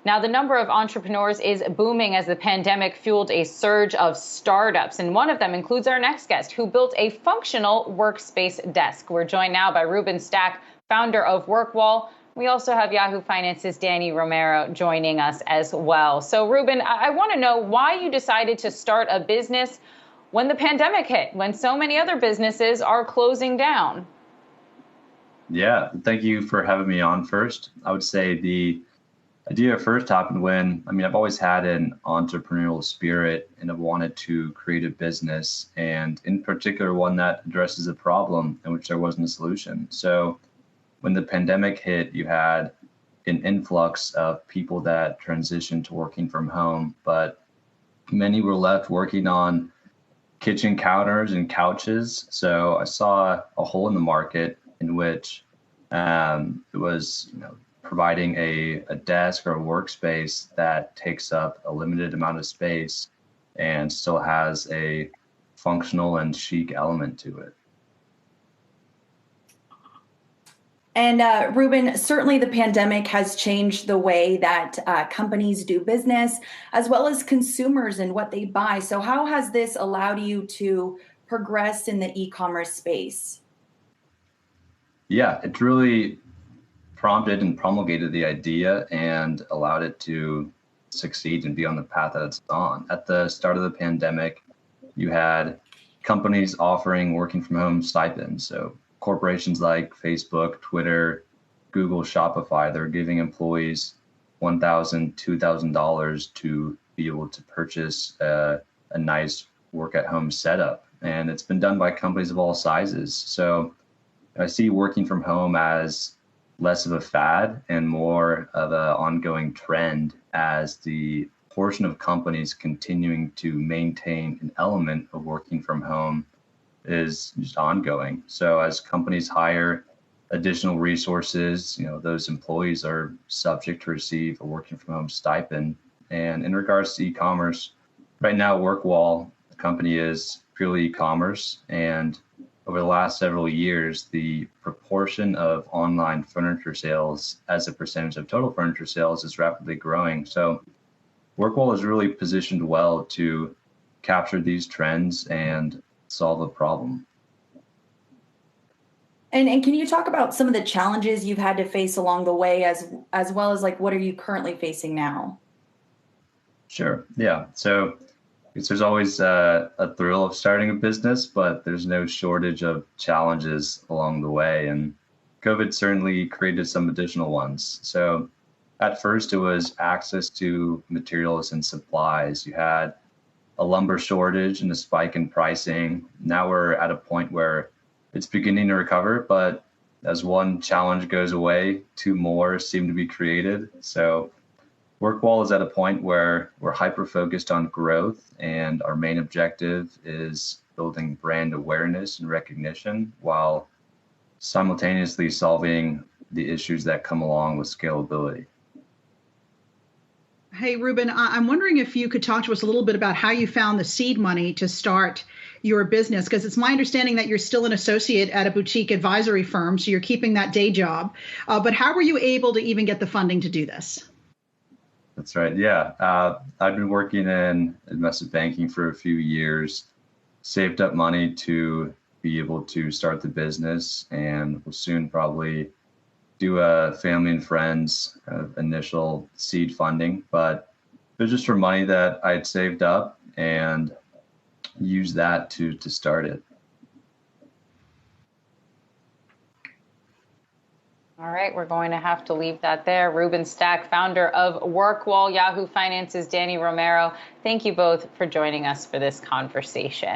Now, the number of entrepreneurs is booming as the pandemic fueled a surge of startups. And one of them includes our next guest, who built a functional workspace desk. We're joined now by Rubin Stack, founder of WorkWall. We also have Yahoo Finance's Danny Romero joining us as well. So, Rubin, I want to know why you decided to start a business when the pandemic hit, when so many other businesses are closing down. Yeah, thank you for having me on first. I would say the idea first happened when, I've always had an entrepreneurial spirit and I've wanted to create a business, and in particular one that addresses a problem in which there wasn't a solution. So when the pandemic hit, you had an influx of people that transitioned to working from home, but many were left working on kitchen counters and couches. So I saw a hole in the market in which it was, providing a desk or a workspace that takes up a limited amount of space and still has a functional and chic element to it. And Rubin, certainly the pandemic has changed the way that companies do business, as well as consumers and what they buy. So how has this allowed you to progress in the e-commerce space? Yeah, it really prompted and promulgated the idea and allowed it to succeed and be on the path that it's on. At the start of the pandemic, you had companies offering working from home stipends. So corporations like Facebook, Twitter, Google, Shopify, they're giving employees $1,000, $2,000 to be able to purchase a nice work at home setup. And it's been done by companies of all sizes. So I see working from home as less of a fad and more of an ongoing trend, as the portion of companies continuing to maintain an element of working from home is just ongoing. So as companies hire additional resources, those employees are subject to receive a working from home stipend. And in regards to e-commerce, right now, WorkWall, the company, is purely e-commerce. And over the last several years, the proportion of online furniture sales as a percentage of total furniture sales is rapidly growing. So WorkWall is really positioned well to capture these trends and solve a problem. And can you talk about some of the challenges you've had to face along the way, as well as what are you currently facing now? Sure. Yeah. So there's always a thrill of starting a business, but there's no shortage of challenges along the way. And COVID certainly created some additional ones. So at first, it was access to materials and supplies. You had a lumber shortage and a spike in pricing. Now we're at a point where it's beginning to recover, but as one challenge goes away, two more seem to be created. So WorkWall is at a point where we're hyper-focused on growth, and our main objective is building brand awareness and recognition while simultaneously solving the issues that come along with scalability. Hey, Rubin, I'm wondering if you could talk to us a little bit about how you found the seed money to start your business, because it's my understanding that you're still an associate at a boutique advisory firm, so you're keeping that day job. But how were you able to even get the funding to do this? That's right. Yeah. I've been working in investment banking for a few years, saved up money to be able to start the business, and will soon probably do a family and friends initial seed funding. But it was just for money that I'd saved up and use that to start it. All right, we're going to have to leave that there. Rubin Stack, founder of WorkWall, Yahoo Finance's Danny Romero. Thank you both for joining us for this conversation.